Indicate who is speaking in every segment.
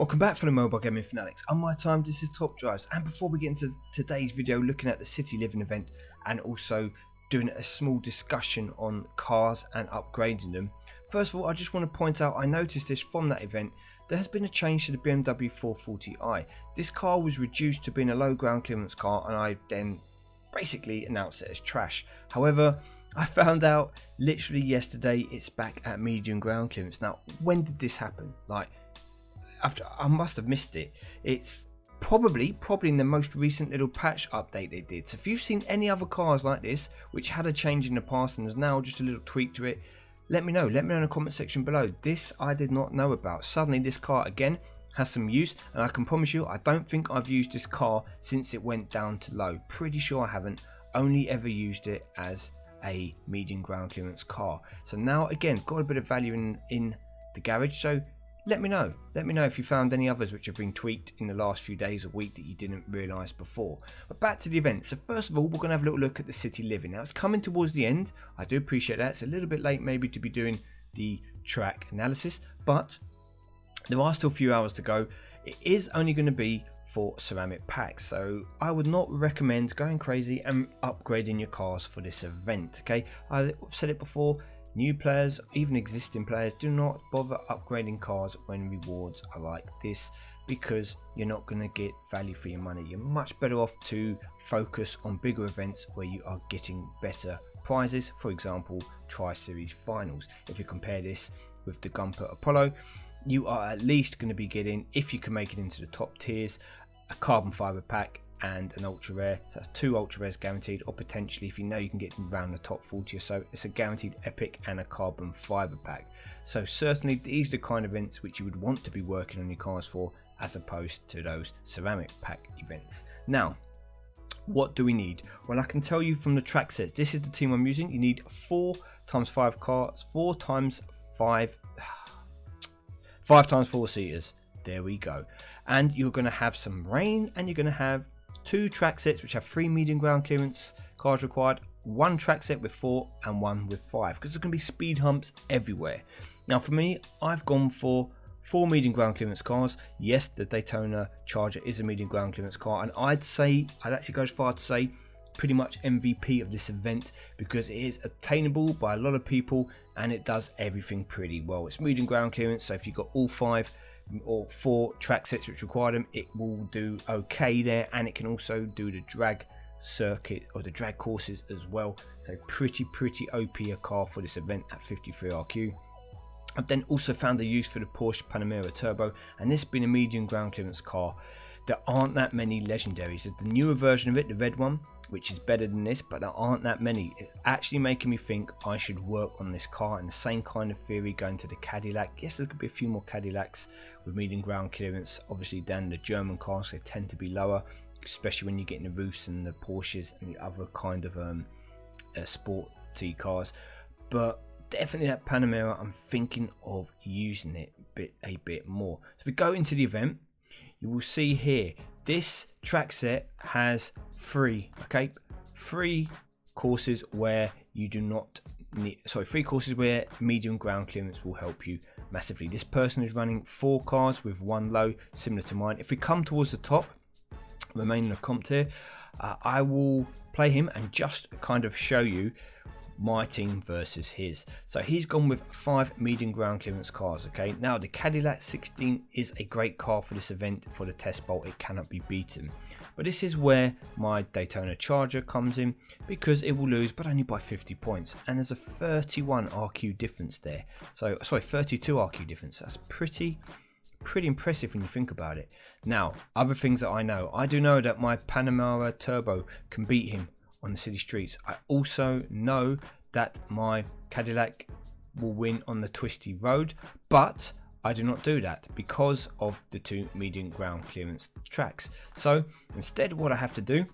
Speaker 1: Welcome back for the mobile gaming fanatics. On MyTyme, this is Top Drives, and before we get into today's video looking at the City Livin event and also doing a small discussion on cars and upgrading them, first of all I just want to point out I noticed this from that event. There has been a change to the BMW 440i. This car was reduced to being a low ground clearance car, and I then basically announced it as trash. However, I found out literally yesterday it's back at medium ground clearance. Now, when did this happen? After I must have missed it. It's probably in the most recent little patch update they did. So if you've seen any other cars like this which had a change in the past and there's now just a little tweak to it, let me know in the comment section below. This I did not know about. Suddenly this car again has some use, and I can promise you I don't think I've used this car since it went down to low. Pretty sure I haven't. Only ever used it as a medium ground clearance car. So now again got a bit of value in the garage. So let me know if you found any others which have been tweaked in the last few days or week that you didn't realise before. But back to the event. So first of all, we're going to have a little look at the City Livin. Now it's coming towards the end. I do appreciate that. It's a little bit late maybe to be doing the track analysis, but there are still a few hours to go. It is only going to be for ceramic packs, so I would not recommend going crazy and upgrading your cars for this event. Okay, I've said it before. New players, even existing players, do not bother upgrading cars when rewards are like this, because you're not going to get value for your money. You're much better off to focus on bigger events where you are getting better prizes. For example, Tri-Series finals. If you compare this with the Gunpowder Apollo, you are at least going to be getting, if you can make it into the top tiers, a carbon fiber pack and an ultra rare. So that's 2 ultra rares guaranteed, or potentially if you know you can get around the top 40 or so, it's a guaranteed epic and a carbon fiber pack. So certainly these are the kind of events which you would want to be working on your cars for, as opposed to those ceramic pack events. Now, what do we need? Well, I can tell you from the track sets, this is the team I'm using. You need 4x5 cars, 5 times 4 seaters. There we go. And you're going to have some rain, and you're going to have 2 track sets which have 3 medium ground clearance cars required, 1 track set with 4 and 1 with 5, because there's going to be speed humps everywhere. Now for me, I've gone for 4 medium ground clearance cars. Yes, the Daytona Charger is a medium ground clearance car, and I'd actually go as far to say pretty much MVP of this event, because it is attainable by a lot of people and it does everything pretty well. It's medium ground clearance, so if you've got all 5 or 4 track sets which require them, it will do okay there, and it can also do the drag circuit or the drag courses as well. So pretty OP a car for this event at 53 RQ. I've then also found a use for the Porsche Panamera Turbo, and this being a medium ground clearance car, there aren't that many legendaries. There's the newer version of it, the red one, which is better than this, but there aren't that many. It's actually making me think I should work on this car, and the same kind of theory going to the Cadillac. Yes, there's going to be a few more Cadillacs with medium ground clearance, obviously, than the German cars. They tend to be lower, especially when you get in the roofs and the Porsches and the other kind of sporty cars. But definitely that Panamera, I'm thinking of using it a bit more. So if we go into the event, you will see here this track set has 3 courses where you do not need, 3 courses where medium ground clearance will help you massively. This person is running 4 cars with 1 low, similar to mine. If we come towards the top, remain in the comp tier, I will play him and just kind of show you my team versus his. So he's gone with 5 medium ground clearance cars. Okay, now the Cadillac 16 is a great car for this event. For the test bolt, it cannot be beaten, but this is where my Daytona Charger comes in, because it will lose but only by 50 points, and there's a 31 RQ difference there. So sorry, 32 RQ difference. That's pretty impressive when you think about it. Now, other things that I do know that my Panamera Turbo can beat him on the city streets. I also know that my Cadillac will win on the twisty road, but I do not do that because of the 2 medium ground clearance tracks. So instead, what I have to do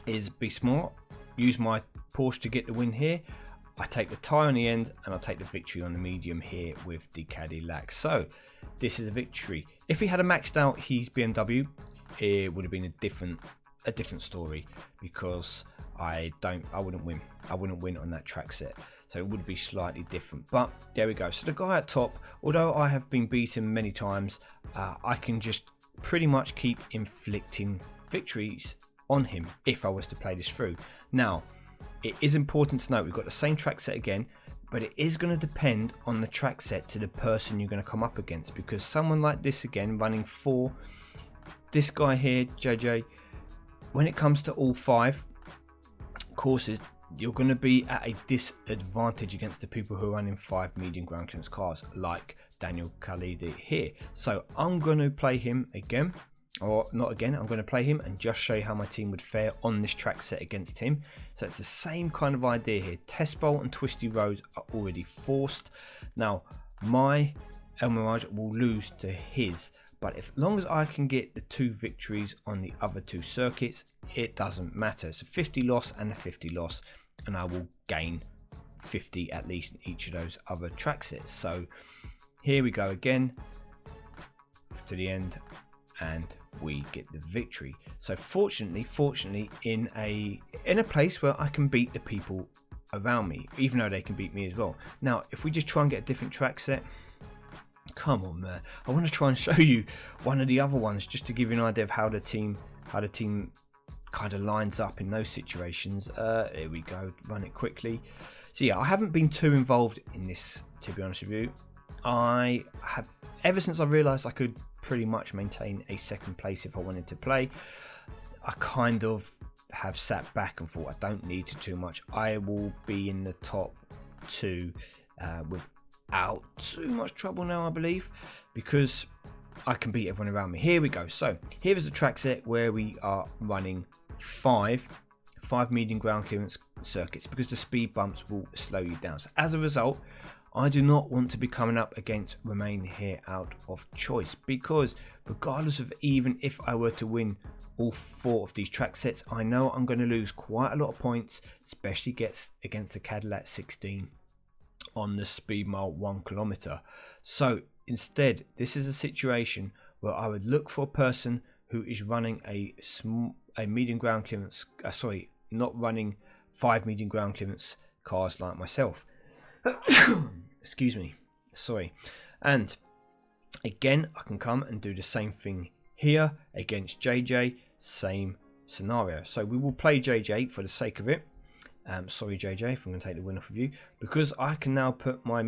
Speaker 1: is be smart, use my Porsche to get the win here. I take the tie on the end, and I'll take the victory on the medium here with the Cadillac. So this is a victory. If he had a maxed out his BMW, it would have been a different story, because I wouldn't win on that track set. so it would be slightly different. But there we go. So the guy at top, although I have been beaten many times, I can just pretty much keep inflicting victories on him if I was to play this through. Now, it is important to note we've got the same track set again, but it is going to depend on the track set to the person you're going to come up against, because someone like this again running 4, this guy here, JJ, when it comes to all 5 courses, you're going to be at a disadvantage against the people who are running 5 medium ground clearance cars like Daniel Khalidi here. So I'm going to play him again, or not again, I'm going to play him and just show you how my team would fare on this track set against him. So it's the same kind of idea here. Test Bowl and Twisty Roads are already forced. Now my El Mirage will lose to his, but as long as I can get the 2 victories on the other 2 circuits, it doesn't matter. It's a 50 loss and a 50 loss, and I will gain 50 at least in each of those other track sets. So here we go again to the end, and we get the victory. So fortunately in a place where I can beat the people around me, even though they can beat me as well. Now if we just try and get a different track set, come on man, I want to try and show you one of the other ones just to give you an idea of how the team kind of lines up in those situations. Here we go, run it quickly. So yeah, I haven't been too involved in this, to be honest with you. I have, ever since I realized I could pretty much maintain a 2nd place if I wanted to play, I kind of have sat back and thought I don't need to too much. I will be in the top 2 without too much trouble now, I believe, because I can beat everyone around me. Here we go. So here is the track set where we are running 5 medium ground clearance circuits, because the speed bumps will slow you down. So as a result, I do not want to be coming up against Remain here out of choice, because regardless of even if I were to win all 4 of these track sets, I know I'm going to lose quite a lot of points, especially against the Cadillac 16 on the speed mile 1 kilometer. So instead, this is a situation where I would look for a person who is running a medium ground clearance, not running 5 medium ground clearance cars like myself. Excuse me, sorry. And again, I can come and do the same thing here against JJ, same scenario. So we will play JJ for the sake of it. Sorry JJ if I'm going to take the win off of you, because I can now put my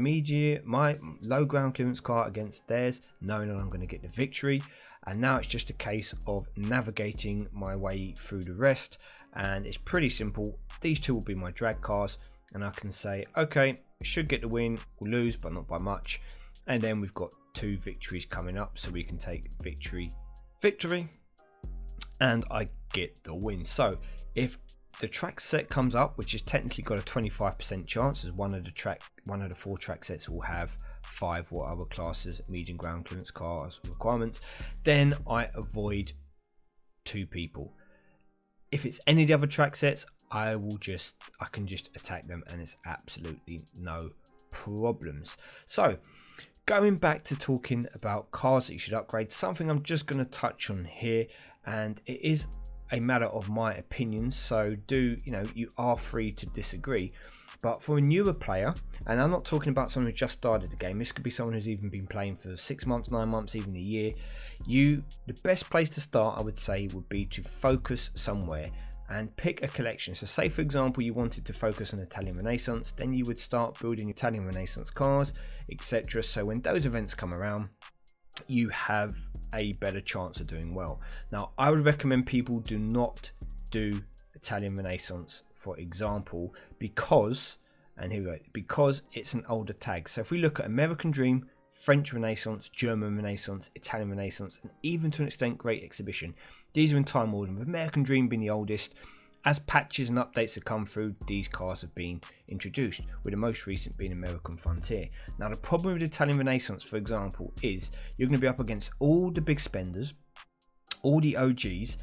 Speaker 1: low ground clearance car against theirs, knowing that I'm going to get the victory. And now it's just a case of navigating my way through the rest, and it's pretty simple. These 2 will be my drag cars, and I can say, okay, should get the win, we'll lose but not by much. And then we've got 2 victories coming up, so we can take victory, and I get the win. So if the track set comes up, which is technically got a 25% chance, as one of the 4 track sets will have 5 what other classes medium ground clearance cars requirements, then I avoid 2 people. If it's any of the other track sets, I can just attack them, and it's absolutely no problems. So going back to talking about cars that you should upgrade, something I'm just going to touch on here, and it is a matter of my opinion, so you are free to disagree. But for a newer player, and I'm not talking about someone who just started the game, this could be someone who's even been playing for 6 months, 9 months, even a year, the best place to start, I would say, would be to focus somewhere and pick a collection. So say for example you wanted to focus on Italian Renaissance, then you would start building Italian Renaissance cars, etc. So when those events come around, you have a better chance of doing well. Now I would recommend people do not do Italian Renaissance, for example, because it's an older tag. So if we look at American Dream, French Renaissance, German Renaissance, Italian Renaissance, and even to an extent Great Exhibition, these are in time order, with American Dream being the oldest. As patches and updates have come through, these cars have been introduced, with the most recent being American Frontier. Now the problem with Italian Renaissance, for example, is you're going to be up against all the big spenders, all the OGs,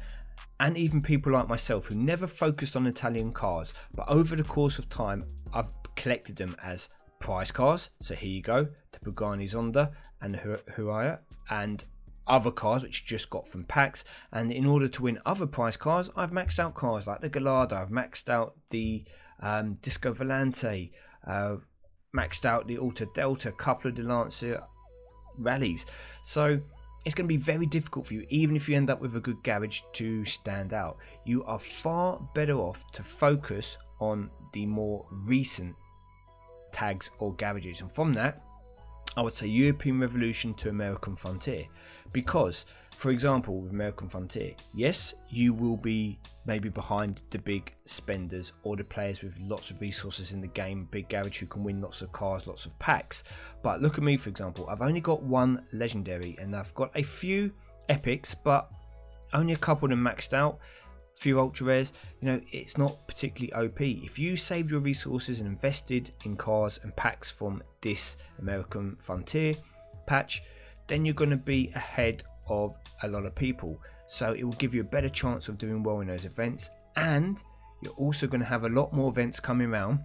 Speaker 1: and even people like myself who never focused on Italian cars, but over the course of time I've collected them as prize cars. So here you go, the Pagani Zonda and the Huayra, and other cars which you just got from packs. And in order to win other prize cars, I've maxed out cars like the Gallardo, I've maxed out the Disco Volante, maxed out the Alta Delta, a couple of the Lancer rallies. So it's going to be very difficult for you, even if you end up with a good garage, to stand out. You are far better off to focus on the more recent tags or garages, and from that I would say European Revolution to American Frontier, because for example with American Frontier, yes, you will be maybe behind the big spenders or the players with lots of resources in the game, big garage who can win lots of cars, lots of packs. But look at me, for example, I've only got one legendary and I've got a few epics, but only a couple of them maxed out, few ultra rares. You know, it's not particularly OP. If you saved your resources and invested in cars and packs from this American Frontier patch, then you're going to be ahead of a lot of people, so it will give you a better chance of doing well in those events. And you're also going to have a lot more events coming around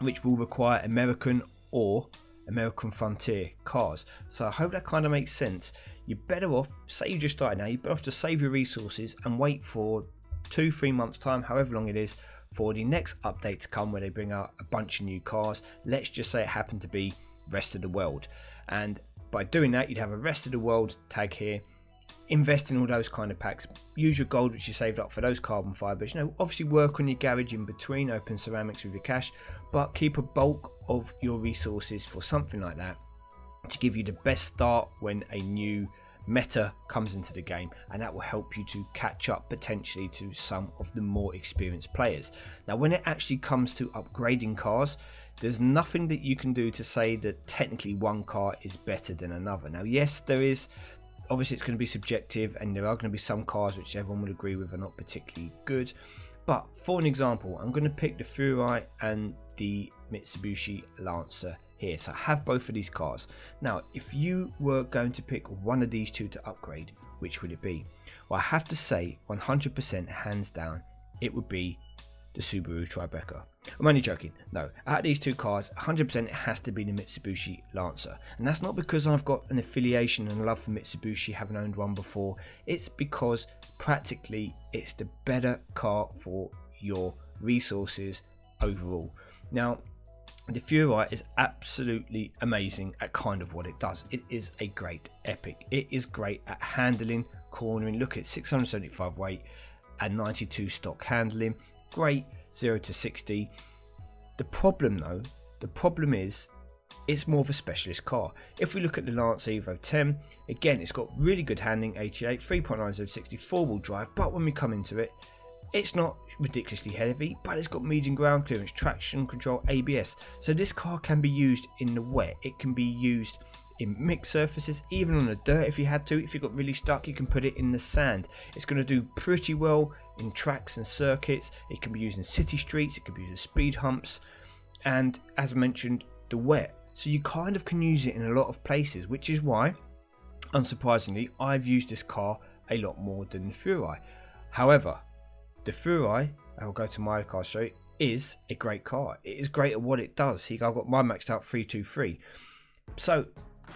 Speaker 1: which will require American or American Frontier cars. So I hope that kind of makes sense. You're better off, say you just started now, you're better off to save your resources and wait for 2-3 months time, however long it is, for the next update to come where they bring out a bunch of new cars. Let's just say it happened to be rest of the world, and by doing that you'd have a rest of the world tag here. Invest in all those kind of packs, use your gold which you saved up for those carbon fibers, you know, obviously work on your garage in between, open ceramics with your cash, but keep a bulk of your resources for something like that to give you the best start when a new meta comes into the game, and that will help you to catch up potentially to some of the more experienced players. Now when it actually comes to upgrading cars, there's nothing that you can do to say that technically one car is better than another. Now yes, there is, obviously it's going to be subjective, and there are going to be some cars which everyone will agree with are not particularly good, but for an example I'm going to pick the Furai and the Mitsubishi Lancer here. So I have both of these cars. Now if you were going to pick one of these two to upgrade, which would it be? Well, I have to say 100% hands down it would be the Subaru Tribeca. I'm only joking. No, out of these two cars 100% it has to be the Mitsubishi Lancer, and that's not because I've got an affiliation and love for Mitsubishi, having owned one before. It's because practically it's the better car for your resources overall. Now the Furai is absolutely amazing at kind of what it does. It is a great epic. It is great at handling, cornering. Look at 675 weight and 92 stock handling. Great 0 to 60. The problem though, the problem is it's more of a specialist car. If we look at the Lancer Evo 10, again it's got really good handling, 88, 3.9 0 to 60, 4-wheel drive, but when we come into it, it's not ridiculously heavy, but it's got medium ground clearance, traction control, ABS. So this car can be used in the wet, it can be used in mixed surfaces, even on the dirt if you had to. If you got really stuck, you can put it in the sand. It's going to do pretty well in tracks and circuits. It can be used in city streets, it can be used in speed humps, and as mentioned, the wet. So you kind of can use it in a lot of places, which is why, unsurprisingly, I've used this car a lot more than the Furai. However, the Furai, I will go to my car show, is a great car. It is great at what it does. See, I've got mine maxed out 323. So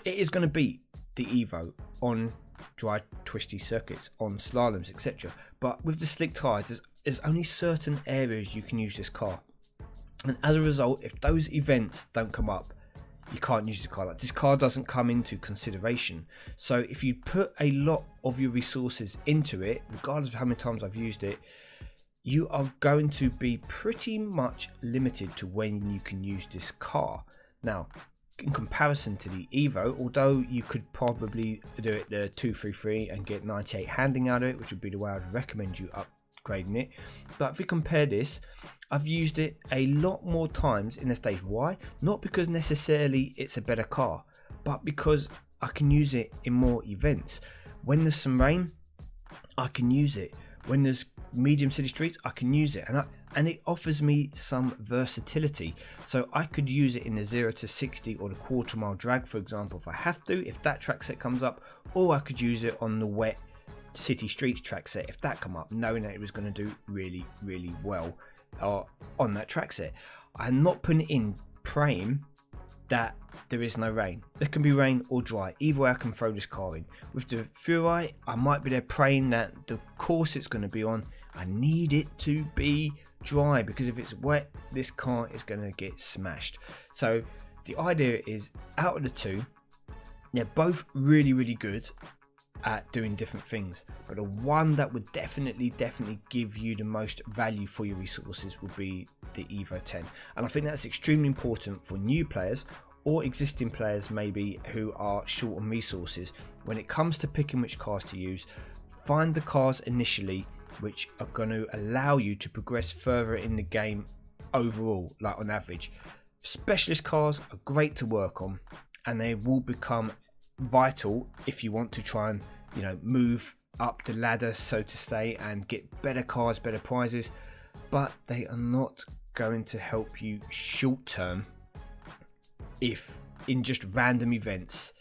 Speaker 1: it is going to beat the Evo on dry twisty circuits, on slaloms, etc. But with the slick tyres, there's only certain areas you can use this car, and as a result, if those events don't come up, you can't use this car. Like, this car doesn't come into consideration. So if you put a lot of your resources into it, regardless of how many times I've used it, you are going to be pretty much limited to when you can use this car. Now, in comparison to the Evo, although you could probably do it the 233 and get 98 handling out of it, which would be the way I'd recommend you upgrading it, but if we compare this, I've used it a lot more times in the stage. Why? Not because necessarily it's a better car, but because I can use it in more events. When there's some rain, I can use it. When there's medium city streets, I can use it, and it offers me some versatility. So I could use it in the 0 to 60 or the quarter mile drag, for example, if I have to, if that track set comes up, or I could use it on the wet city streets track set if that come up, knowing that it was going to do really well on that track set. I'm not putting it in praying that there is no rain. There can be rain or dry, either way I can throw this car in. With the Furai, I might be there praying that the course it's going to be on, I need it to be dry, because if it's wet, this car is going to get smashed. So the idea is, out of the two, they're both really good at doing different things, but the one that would definitely give you the most value for your resources would be the Evo 10. And I think that's extremely important for new players or existing players maybe who are short on resources. When it comes to picking which cars to use, find the cars initially which are going to allow you to progress further in the game overall, like on average. Specialist cars are great to work on, and they will become vital if you want to try and, you know, move up the ladder, so to say, and get better cars, better prizes, but they are not going to help you short term if in just random events.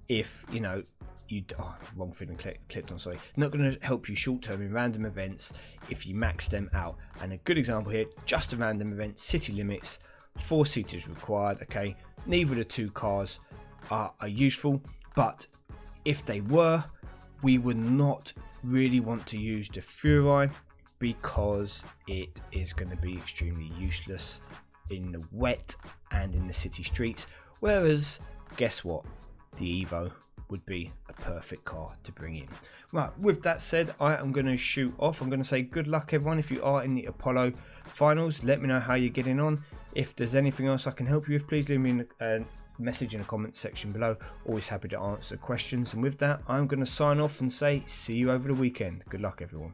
Speaker 1: If you know wrong thing clicked on, sorry. Not going to help you short term in random events if you max them out. And a good example here, just a random event, city limits, 4 seaters required. Okay, neither of the two cars are useful, but if they were, we would not really want to use the Furai, because it is going to be extremely useless in the wet and in the city streets. Whereas, guess what? The Evo would be a perfect car to bring in. Right, with that said, I am going to shoot off. I'm going to say good luck everyone if you are in the Apollo finals. Let me know how you're getting on. If there's anything else I can help you with, please leave me a message in the comments section below. Always happy to answer questions. And with that, I'm going to sign off and say see you over the weekend. Good luck everyone.